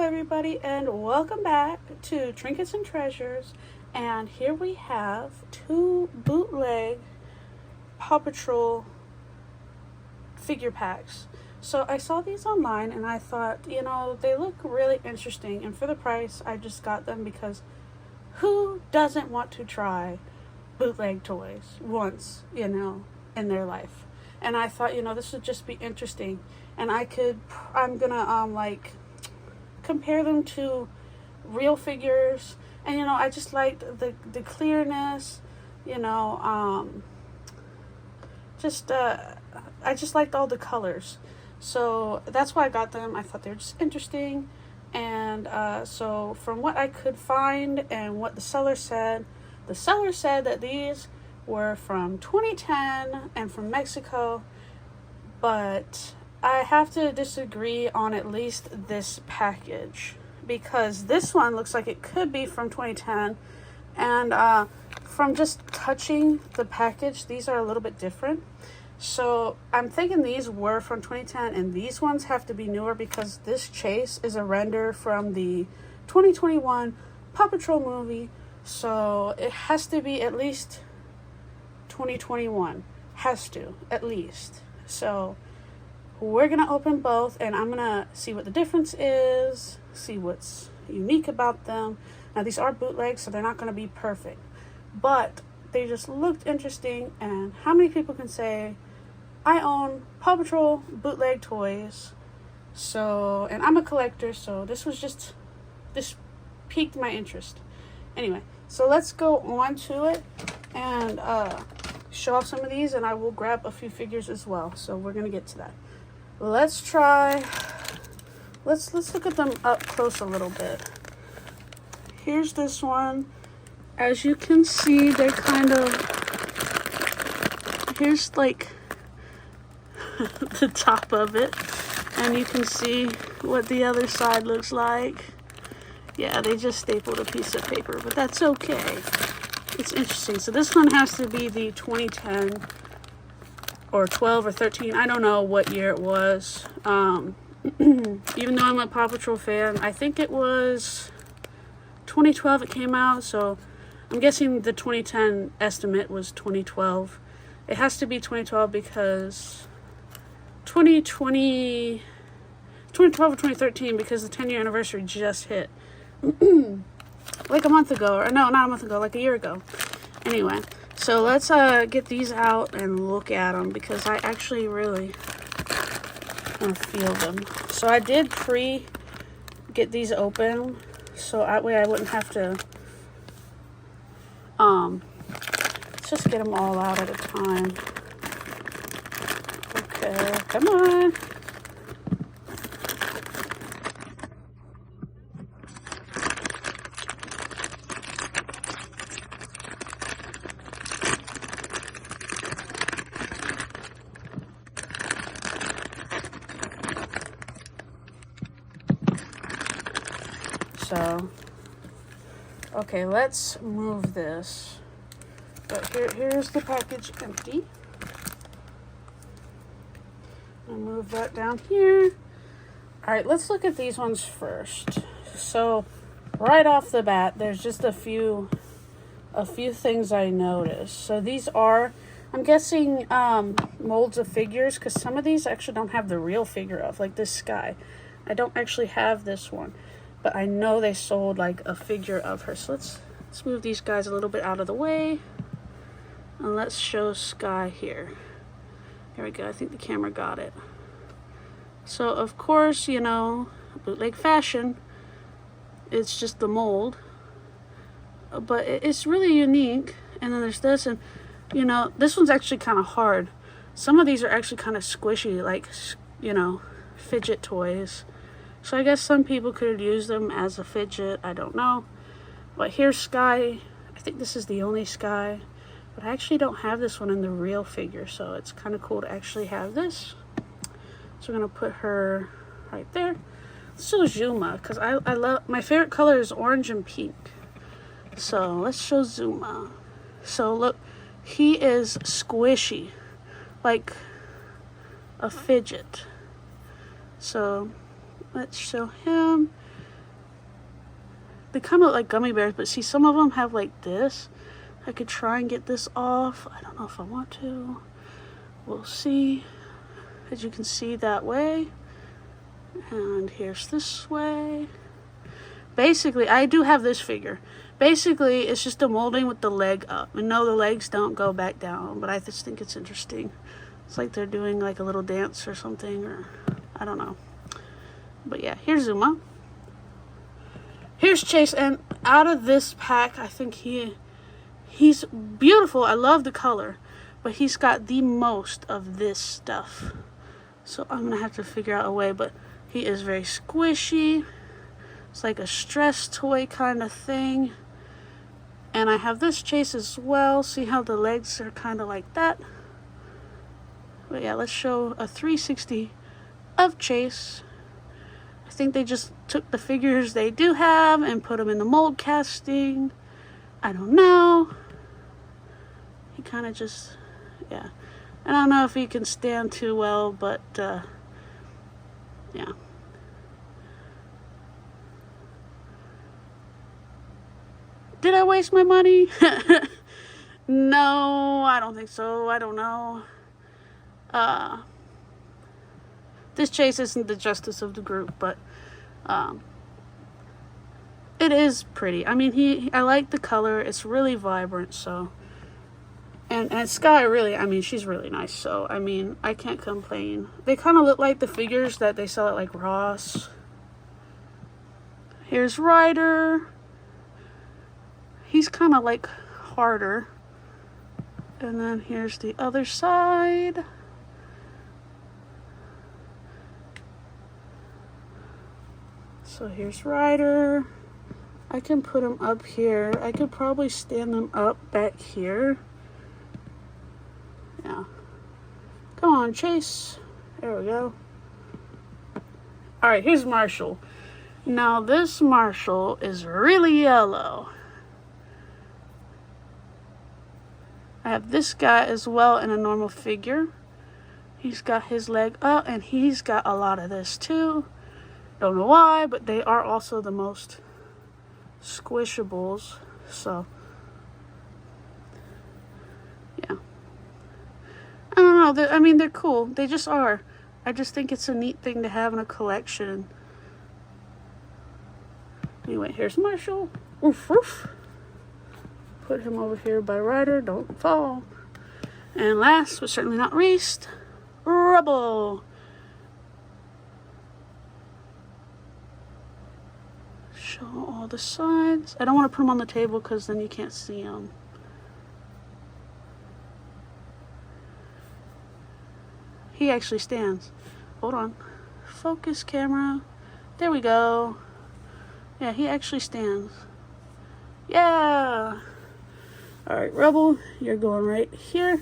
everybody, and welcome back to Trinkets and Treasures. And here we have two bootleg Paw Patrol figure packs. So I saw these online and I thought, they look really interesting, and for the price I just got them because who doesn't want to try bootleg toys once, in their life? And I thought, this would just be interesting, and I'm gonna compare them to real figures. And I just liked the clearness, I just liked all the colors, so that's why I got them. I thought they were just interesting. And so from what I could find and what the seller said that these were from 2010 and from Mexico, but I have to disagree on at least this package, because this one looks like it could be from 2010, and from just touching the package, these are a little bit different. So I'm thinking these were from 2010, and these ones have to be newer because this chase is a render from the 2021 Paw Patrol movie, so it has to be at least 2021. Has to, at least. So we're gonna open both, and I'm gonna see what the difference is, see what's unique about them. Now, these are bootlegs, so they're not gonna be perfect, but they just looked interesting. And how many people can say, I own Paw Patrol bootleg toys? So, and I'm a collector, so this piqued my interest. Anyway, so let's go on to it and show off some of these, and I will grab a few figures as well. So we're gonna get to that. Let's look at them up close a little bit. Here's this one. As you can see, they're here's like the top of it, and you can see what the other side looks like. Yeah, they just stapled a piece of paper, but that's okay. It's interesting. So this one has to be the 2010 or 12 or 13. I don't know what year it was. Even though I'm a Paw Patrol fan, I think it was 2012 it came out, so I'm guessing the 2010 estimate was 2012. It has to be 2012 because 2012 or 2013, because the 10-year anniversary just hit. Like a month ago, or no, not a month ago, like a year ago. Anyway, so let's get these out and look at them, because I actually really want to feel them. So I did get these open, so that way I wouldn't have to, let's just get them all out at a time. Okay, come on. So, okay, let's move this. But here's the package empty. I'll move that down here. All right, let's look at these ones first. So, right off the bat, there's just a few things I noticed. So these are, I'm guessing, molds of figures, because some of these actually don't have the real figure of, like this Sky. I don't actually have this one, but I know they sold like a figure of her. So let's move these guys a little bit out of the way, and let's show Sky here. There we go. I think the camera got it. So of course, bootleg fashion, it's just the mold, but it's really unique. And then there's this, and this one's actually kind of hard. Some of these are actually kind of squishy, like fidget toys. So I guess some people could use them as a fidget, I don't know. But here's Sky. I think this is the only Sky, but I actually don't have this one in the real figure, so it's kind of cool to actually have this. So we're gonna put her right there. Let's show Zuma, because I love, my favorite color is orange and pink. So let's show Zuma. So look, he is squishy, like a fidget. So let's show him. they kind of look like gummy bears, but see, some of them have like this. I could try and get this off. I don't know if I want to. We'll see. As you can see that way. And here's this way. Basically, I do have this figure. Basically, it's just a molding with the leg up. And no, the legs don't go back down, but I just think it's interesting. It's like they're doing like a little dance or something, or I don't know. But yeah, here's Zuma. Here's Chase, and out of this pack, I think he's beautiful. I love the color, but he's got the most of this stuff. So I'm gonna have to figure out a way, but he is very squishy. It's like a stress toy kind of thing. And I have this Chase as well. See how the legs are kind of like that? But yeah, let's show a 360 of Chase. I think they just took the figures they do have and put them in the mold casting. I don't know. He kind of just, yeah. I don't know if he can stand too well, but yeah. Did I waste my money? No, I don't think so. I don't know. This Chase isn't the justice of the group, but it is pretty. I mean, I like the color. It's really vibrant, so. And Sky, really, I mean, she's really nice, so, I mean, I can't complain. They kind of look like the figures that they sell at, like, Ross. Here's Ryder. He's kind of, like, harder. And then here's the other side. So here's Ryder. I can put him up here. I could probably stand them up back here. Yeah. Come on, Chase. There we go. Alright, here's Marshall. Now, this Marshall is really yellow. I have this guy as well in a normal figure. He's got his leg up, and he's got a lot of this too. Don't know why, but they are also the most squishables. So, yeah. I don't know. I mean, they're cool. They just are. I just think it's a neat thing to have in a collection. Anyway, here's Marshall. Oof, oof. Put him over here by Ryder. Don't fall. And last, but certainly not least, Rubble. Show all the sides. I don't want to put them on the table because then you can't see them. He actually stands. Hold on. Focus camera. There we go. Yeah, he actually stands. Yeah. Alright, Rebel, you're going right here.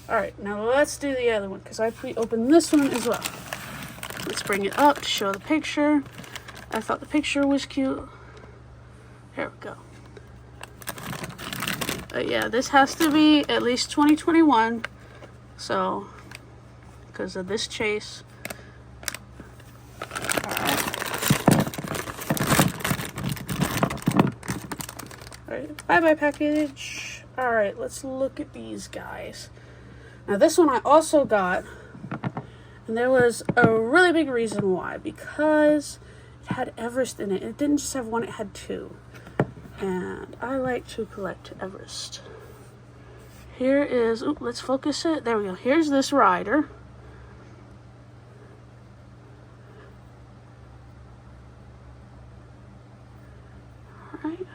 Alright, now let's do the other one because I pre-opened this one as well. Let's bring it up to show the picture. I thought the picture was cute. Here we go. But yeah, this has to be at least 2021. So, because of this Chase. Alright, bye-bye package. Alright, let's look at these guys. Now this one I also got, and there was a really big reason why. Because it had Everest in it. It didn't just have one, it had two. And I like to collect Everest. Here is, ooh, let's focus it. There we go. Here's this Ryder. Alright.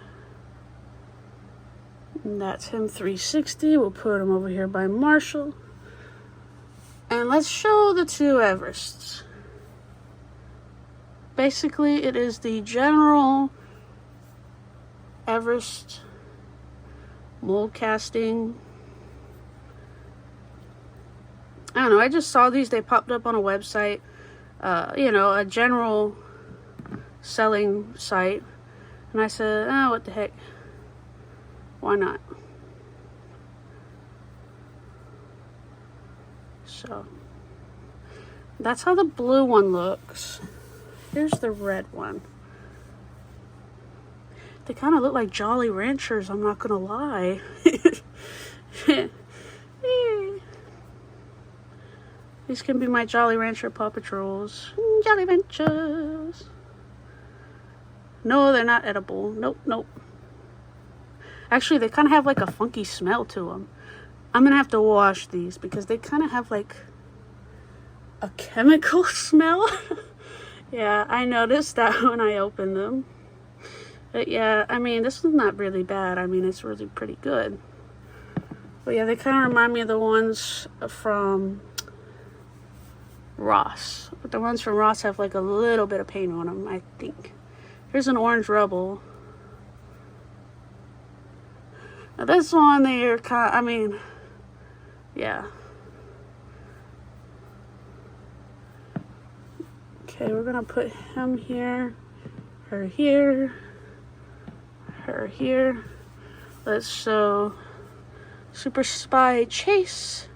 And that's him 360. We'll put him over here by Marshall. And let's show the two Everests. Basically, it is the general Everest mold casting. I don't know, I just saw these. They popped up on a website. You know, a general selling site. And I said, oh, what the heck. Why not? So, that's how the blue one looks. Here's the red one. They kind of look like Jolly Ranchers, I'm not gonna lie. These can be my Jolly Rancher Paw Patrols. Jolly Ranchers. No, they're not edible. Nope, nope. Actually, they kind of have like a funky smell to them. I'm gonna have to wash these because they kind of have like a chemical smell. Yeah, I noticed that when I opened them. But yeah, I mean, this one's not really bad. I mean, it's really pretty good. But yeah, they kind of remind me of the ones from Ross. But the ones from Ross have like a little bit of paint on them, I think. Here's an orange rebel. Now this one, they're kind of, I mean, yeah. Okay, we're gonna put him here, her here, her here. Let's show Super Spy Chase.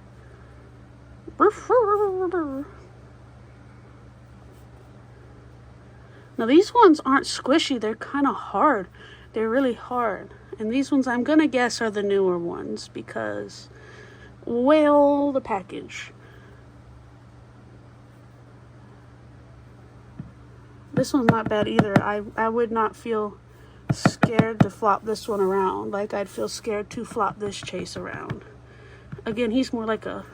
Now these ones aren't squishy, they're kind of hard. They're really hard. And these ones I'm gonna guess are the newer ones because, well, the package. This one's not bad either. I would not feel scared to flop this one around like I'd feel scared to flop this Chase around. Again, he's more like a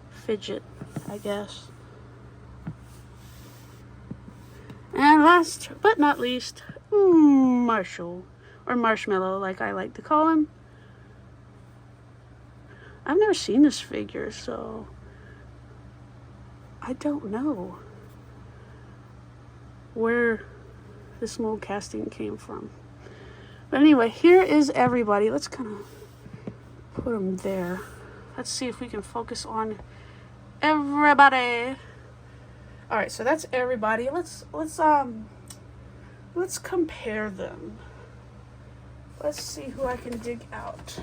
fidget, I guess. And last but not least, Marshall, or Marshmallow like I like to call him. I've never seen this figure, so I don't know where this mold casting came from. But anyway, here is everybody. Let's kind of put them there. Let's see if we can focus on everybody. All right, so that's everybody. Let's compare them. Let's see who I can dig out.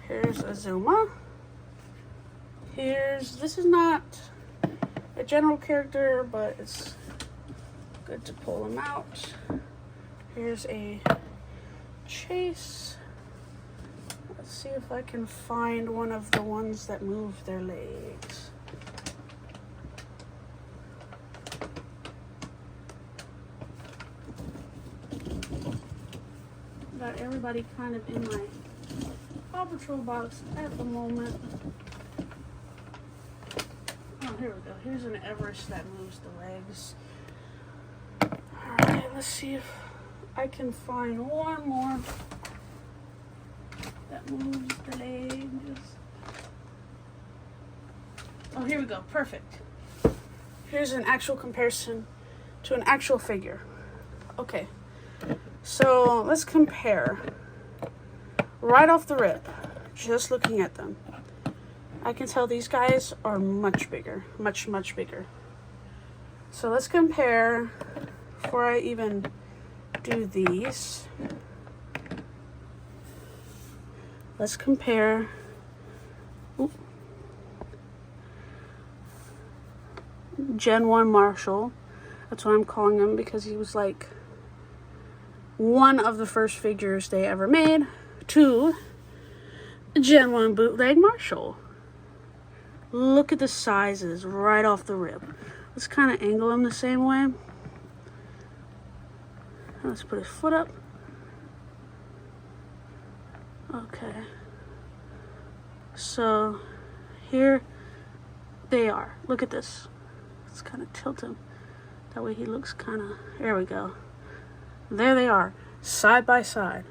Here's Azuma. This is not a general character, but it's good to pull them out. Here's a Chase. Let's see if I can find one of the ones that move their legs. Got everybody kind of in my Paw Patrol box at the moment. Oh, here we go. Here's an Everest that moves the legs. Alright, let's see if I can find one more that moves the legs. Oh, here we go. Perfect. Here's an actual comparison to an actual figure. Okay, so let's compare. Right off the rip, just looking at them, I can tell these guys are much bigger, much bigger. So let's compare before I even do these. Let's compare. Gen 1 Marshall. That's what I'm calling him because he was like one of the first figures they ever made. To Gen 1 Bootleg Marshall. Look at the sizes right off the rip. Let's kind of angle him the same way. Let's put his foot up. Okay. So here they are. Look at this. Let's kind of tilt him. That way he looks kind of, there we go. There they are, side by side.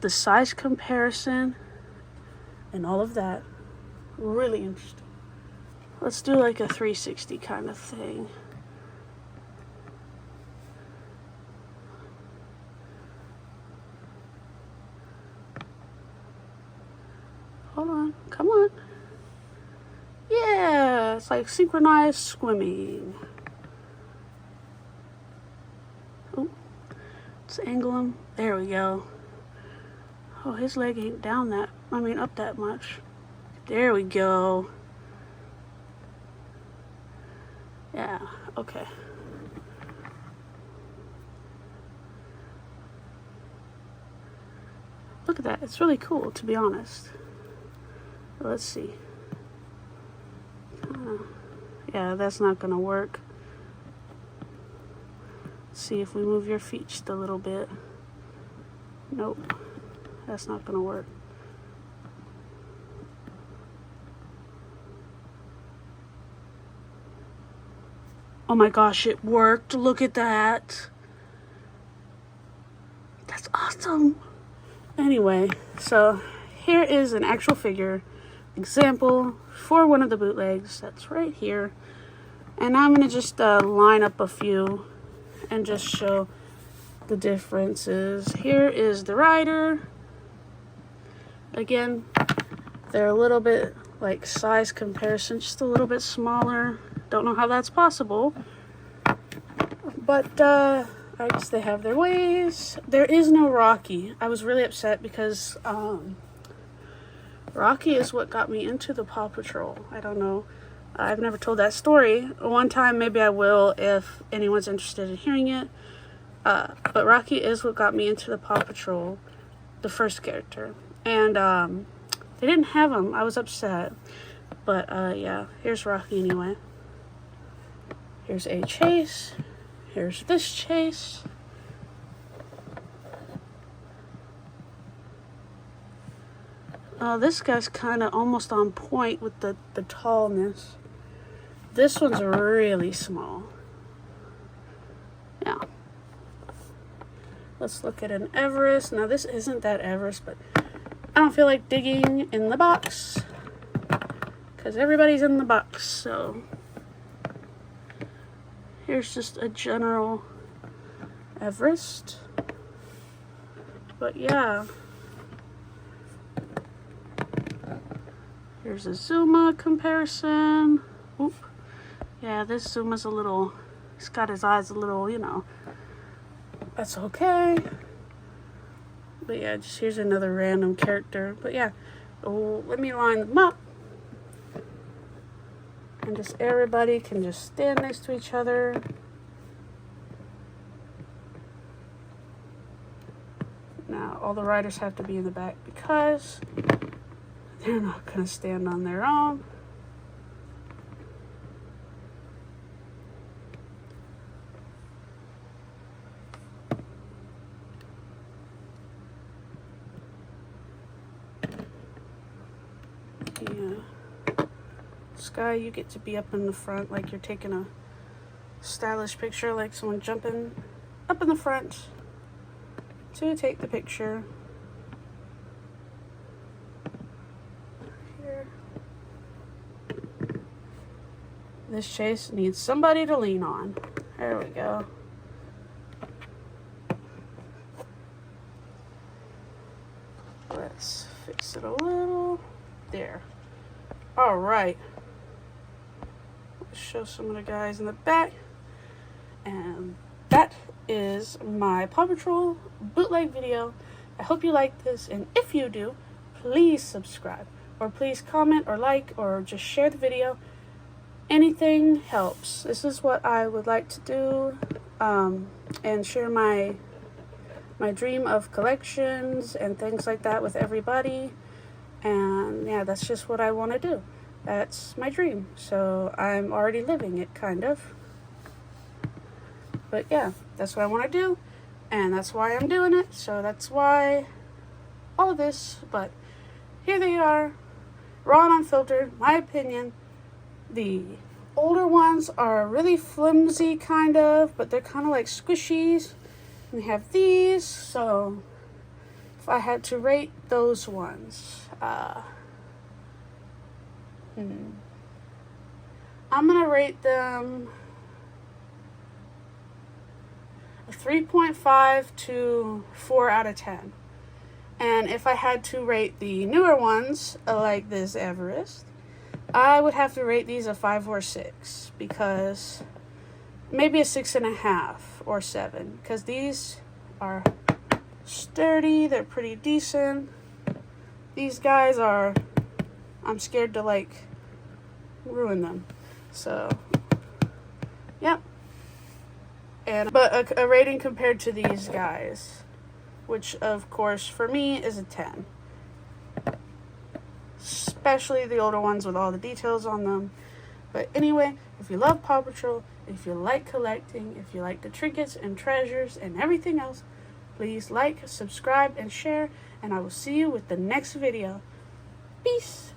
The size comparison and all of that, really interesting. Let's do like a 360 kind of thing. Hold on, come on. Yeah, it's like synchronized swimming. Oh, let's angle him. There we go. Oh, his leg ain't down that, up that much. There we go. Yeah, okay. Look at that. It's really cool, to be honest. Let's see. Yeah, that's not going to work. Let's see if we move your feet just a little bit. Nope. That's not going to work. Oh my gosh, it worked. Look at that. That's awesome. Anyway, so here is an actual figure example for one of the bootlegs. That's right here. And I'm going to just line up a few and just show the differences. Here is the rider. Again, they're a little bit like size comparison, just a little bit smaller. Don't know how that's possible. But I guess they have their ways. There is no Rocky. I was really upset because Rocky is what got me into the Paw Patrol. I don't know. I've never told that story. One time maybe I will if anyone's interested in hearing it. But Rocky is what got me into the Paw Patrol, the first character. And they didn't have him. I was upset. But yeah, here's Rocky anyway. Here's a Chase. Here's this Chase. This guy's kind of almost on point with the tallness. This one's really small. Yeah. Let's look at an Everest. Now this isn't that Everest, but I don't feel like digging in the box because everybody's in the box. So here's just a general Everest. But yeah. Here's a Zuma comparison. Oop. Yeah, this Zuma's a little, he's got his eyes a little, you know. That's okay. But yeah, just here's another random character. But yeah, let me line them up. And just everybody can just stand next to each other. Now, all the riders have to be in the back because they're not going to stand on their own. Yeah. Sky, you get to be up in the front like you're taking a stylish picture, like someone jumping up in the front to take the picture. Here. This Chase needs somebody to lean on. There we go. Let's fix it a little. There. All right. Let's show some of the guys in the back. And that is my Paw Patrol bootleg video. I hope you like this, and if you do, please subscribe, or please comment or like, or just share the video. Anything helps. This is what I would like to do, and share my dream of collections and things like that with everybody. And yeah, that's just what I want to do. That's my dream. So I'm already living it, kind of. But yeah, that's what I want to do. And that's why I'm doing it. So that's why all of this. But here they are. Raw and unfiltered. My opinion. The older ones are really flimsy, kind of. But they're kind of like squishies. And we have these. So if I had to rate those ones, I'm going to rate them a 3.5 to 4 out of 10. And if I had to rate the newer ones, like this Everest, I would have to rate these a 5 or 6, because maybe a 6.5 or 7, because these are sturdy, they're pretty decent. These guys are, I'm scared to like ruin them. So Yep. But a rating compared to these guys, which of course for me is a 10. Especially the older ones with all the details on them. But anyway, if you love Paw Patrol, if you like collecting, if you like the trinkets and treasures and everything else, please like, subscribe, and share, and I will see you with the next video. Peace!